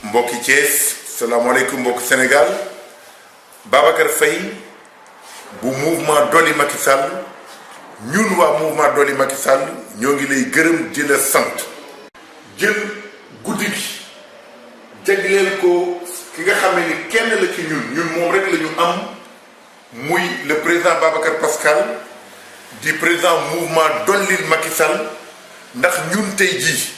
mbokki Thiès salaamaaleykum mbokki Sénégal Babacar Faye bu mouvement Dolli Macky Sall ñun waa mouvement Dolli Macky Sall ñoo ngi lay gërëm di la sant jël guddi gi jagleel ko ki nga xam ni kenn la ci ñun moom rek la ñu am muy le président Babacar Pascal di président mouvement Dolli Macky Sall ndax ñun tey jii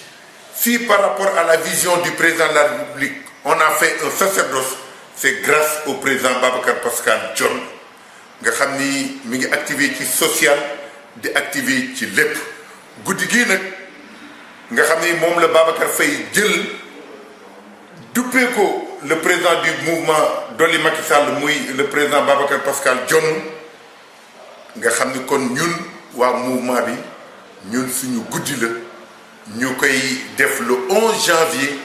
si par rapport à la vision du président de la République on a fait un sacerdoce c'est grâce au président Babacar Pascal John nga xam ni mi ngi activé ci social di activé ci lépp guddi gii nag nga xam ni moom la Babacar Faye jël duppee ko le président du mouvement Dolli Macky Sall muy le président Babacar Pascal John nga xam ni kon ñun waa mouvement bi ñun suñu guddi la ñu koy def le 11 janvier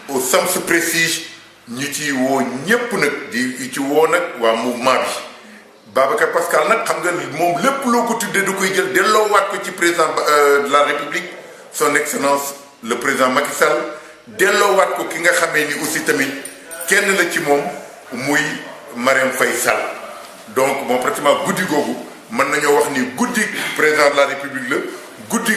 au Sams Prestige ñu ci woo ñépp nag di ci woo nag waa mouvement bi Babacar Pascal nag xam nga moom lépp loo ko tuddee da koy jël delloowaat ko ci président de la République son excellence le président Macky Sall delloowaat ko ki nga xamee ni aussi tamit kenn la ci moom muy Marème Faye Sall donc moom pratiquement guddi googu mën nañoo wax ni guddi président de la République la guddi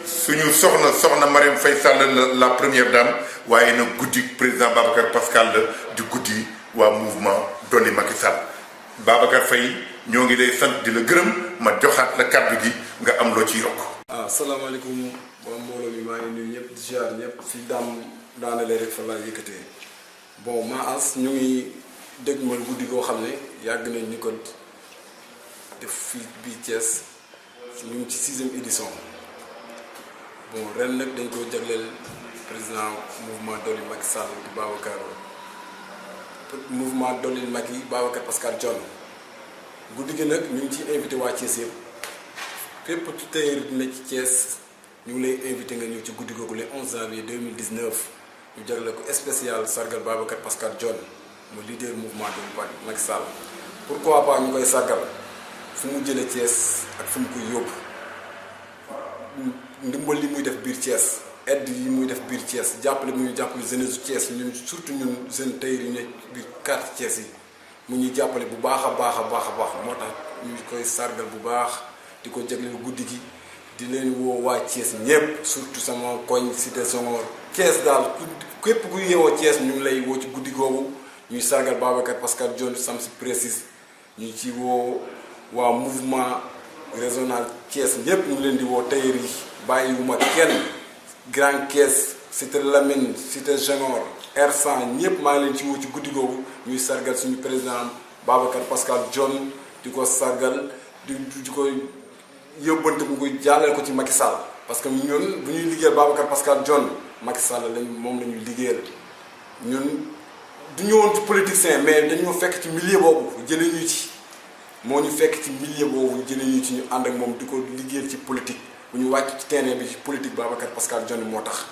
suñu soxna Marème Faye Sall la première dame waaye nag guddi président Babacar Pascal la di guddi waa mouvement Dolli Macky Sall Babacar Faye ñoo ngi lay sant di la gërëm ma joxaat la kàddu gi nga am loo ci yokk. salaamaaleykum waa mbooloo mi maa ngi nuyu ñëpp di ziar ñëpp fi daanalee rek fa laa yëkkatee bon maa as ñu ngi dégmal guddi goo xam ne yàgg nañ ñu ko def fii bii Thiès ñu ngi ci 6e édition. bon ren nag dañ ko jagleel président mouvement Dolli Macky Sall di Babacar mouvement Dolli Macky Babacar Pascal John guddi gi nag ñu ngi ciy invité waa Thiès yëpp fépp ci tailleur dina ci Thiès ñu ngi lay invité nga ñëw ci guddi googu le 11 janvier 2019 ñu jagleel ko spécial sargal Babacar Pascal John mu leader mouvement Dolli Macky Sall pourquoi pas ñu koy sargal fu mu jëlee Thiès ak fu mu koy yóbbu. ndimbal li muy def biir Thiès aide yi muy def biir Thiès jàppale mu ñu jàppale jeunesse Thiès ñun surtout ñun jeune tailleur yi ne biir quartier Thiès yi mu ñuy jàppale bu baax a baax moo tax ñu koy sargal bu baax di ko jagleel guddi gi di leen woo waa Thiès ñëpp surtout sama koñ cité Senghor Thiès daal képp ku yeewoo Thiès ñu ngi lay woo ci guddi googu ñuy sargal Babacar Pascal John Sams Prestige ñu ci woo waa mouvement régional Thiès ñëpp ñu ngi leen di woo tailleur yi bàyyiwuma kenn Grand Thiès cité Lamine cité Senghor R100 ñëpp maa ngi leen ci woo ci guddi googu ñuy sargal suñu président Babacar Pascal John di ko sargal di ko yóbbante mu koy jàllale ko ci Macky Sall parce que ñun bu ñuy liggéeyal Babacar Pascal John Macky Sall moom la ñuy liggéeyal ñun du ñëwoon ci politicien mais dañoo fekk ci milieu boobu jëlee ñu ci. moo ñu fekk ci milieu boobu jëlee ñu ci ñu ànd ak moom di ko liggéeyal ci politique bu ñu wàcc ci terrain bi ci politique Babacar Pascal John moo tax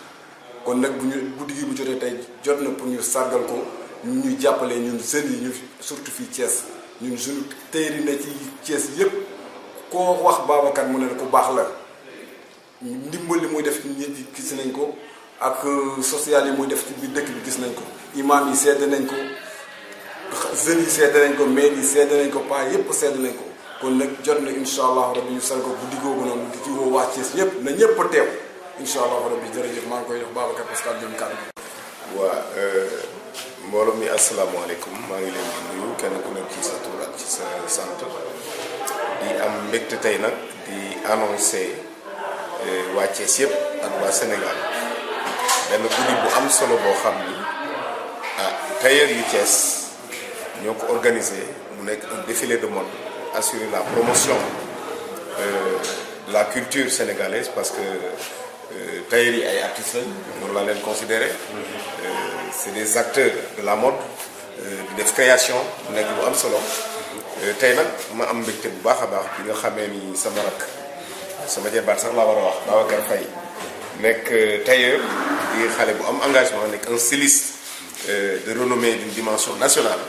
kon nag bu ñu guddi gi bu jotee tey jot na pour ñu sargal ko ñu jàppale ñun jeunes yi ñu surtout fii Thiès ñun suñu tailleur yi ne ci Thiès yëpp koo wax Babacar mu ne ku baax la ndimbal li muy def nit yi gis nañ ko ak social yi muy def ci biir dëkk bi gis nañ ko imam yi sedd nañ ko. jeunes yi seede nañ ko maire yi seede nañ ko paa yëpp seede nañ ko kon nag jot na incha allah rabbi ñu sal ko guddi googu noonu di ci woo waa Thiès ñëpp na ñëpp teew incha allah rabbi jërëjëf maa ngi koy jox Babacar Pascal John kàddu gi. waa mbooloo mi asalaamaaleykum maa ngi leen di nuyu kenn ku nekk ci sa tur ak ci sa sant di am mbégte tey nag di annoncé waa Thiès yëpp ak waa Sénégal benn guddi bu am solo boo xam ni tailleur yu Thiès. ñoo ko organisé mu nekk un défilé de mode assurer la promotion de la culture sénégalaise parce que tailleur yi ay artistes lañ noonu laa leen considéré c'est des acteurs de la mode di def création mu nekk lu am solo tey nag ma am mbégte bu baax a baax bi nga xamee ni sama rak sama jarbaat sax laa war a wax Babacar Faye nekk tailleur di xale bu am engagement nekk un styliste de renommée d'une dimension nationale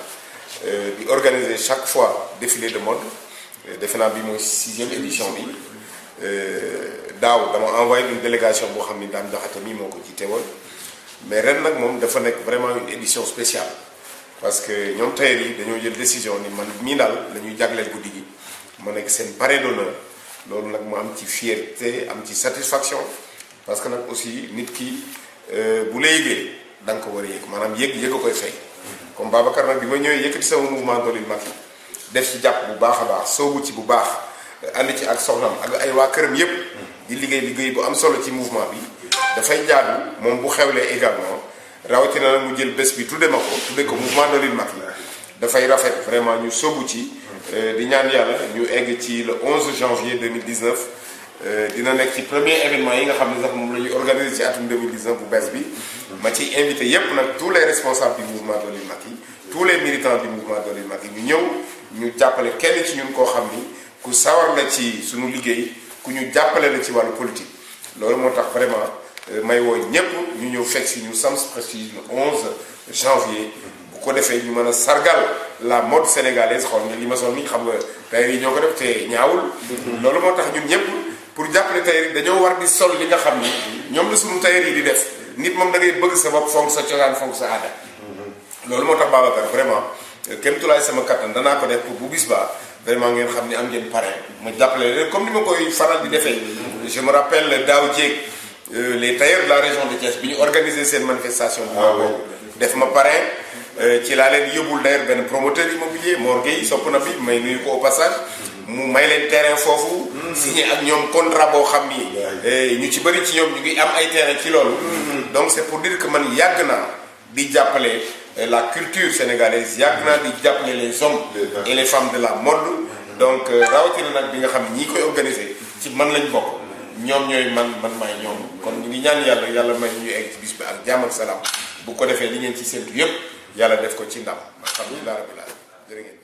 di organiser chaque fois défilé de mode defe naa bi mooy 6e édition bi daaw dama envoyé une délégation boo xam ni Dame Diakhaté mii moo ko jiite woon mais ren nag moom dafa nekk vraiment une édition spéciale parce que ñoom tailleur yi dañoo jël décision ni man mii daal la ñuy jagleel guddi gi ma nekk seen parrain d'honneur loolu nag mu am ci fierté am ci satisfaction parce que nag aussi nit ki bu la yëgee da nga ko war a yëg maanaam yëg a koy fay comme Babacar nag bi ma ñëwee yëkkati sama mouvement Dolil Macky def ci jàpp bu baax a baax soobu ci bu baax ànd ci ak soxnam ak ay waa këram yépp di liggéey bu am solo ci mouvement bi dafay jaadu moom bu xewlee également rawatina nag mu jël bés bi tudde ko mouvement Dolil Macky dafay rafet vraiment ñu soobu ci di ñaan yàlla ñu egg ci le 11 janvier 2019 dina nekk ci premier événement yi nga xam ne sax moom la ñuy organiser ci atum 2019 bu bees bi ma ciy invité yépp nag tous les responsables du mouvement Dolil Macky tous les militants du mouvement Dolil Macky ñu ñëw ñu jàppale kenn ci ñun koo xam ni ku sawar la ci suñu liggéey ku ñu jàppale la ci wàllu politique loolu moo tax vraiment may woo ñépp ñu ñëw fekk si ñu Sams Prestige le 11 janvier bu ko defee ñu mën a sargal la mode sénégalaise xool nga li ma sol ni xam nga tailleur yi ñoo ko def te ñaawul loolu moo tax ñun ñépp pour jàppale tailleur yi dañoo war di sol li nga xam ni ñoom la suñu tailleur yi di def nit moom da ngay bëgg sa bopp fonk sa cosaan fonk sa aada loolu moo tax Babacar vraiment kéem tolluwaay sama kattan danaa ko def pour bu bis ba vraiment ngeen xam ni am ngeen parrain ma jàppale leen comme ni ma koy faral di defee je me rappelle daaw jéeg les tailleurs de la région de Thiès bi ñu organisé seen manifestation bu ma boobu def ma parrain ci laa leen yóbbul d'ailleurs benn promoteur immobilier Mor Gueye sopp na bi may nuyu ko au passage mu may leen terrain foofu signé ak ñoom contrat boo xam ni ñu ci bëri ci ñoom ñu ngi am ay terrain ci loolu donc c'est pour dire que man yàgg naa di jàppale la culture sénégalaise yàgg naa di jàppale les hommes et les femmes de la mode donc rawatina nag bi nga xam ne ñi koy organiser ci man lañ bokk ñoom ñooy man maay ñoom kon ñu ngi ñaan yàlla may ñu egg ci bis bi ak jàmm ak salaam bu ko defee li ngeen ci séntu yépp yàlla def ko ci ndam alhamdulilah rabbil alamin jërë ngeen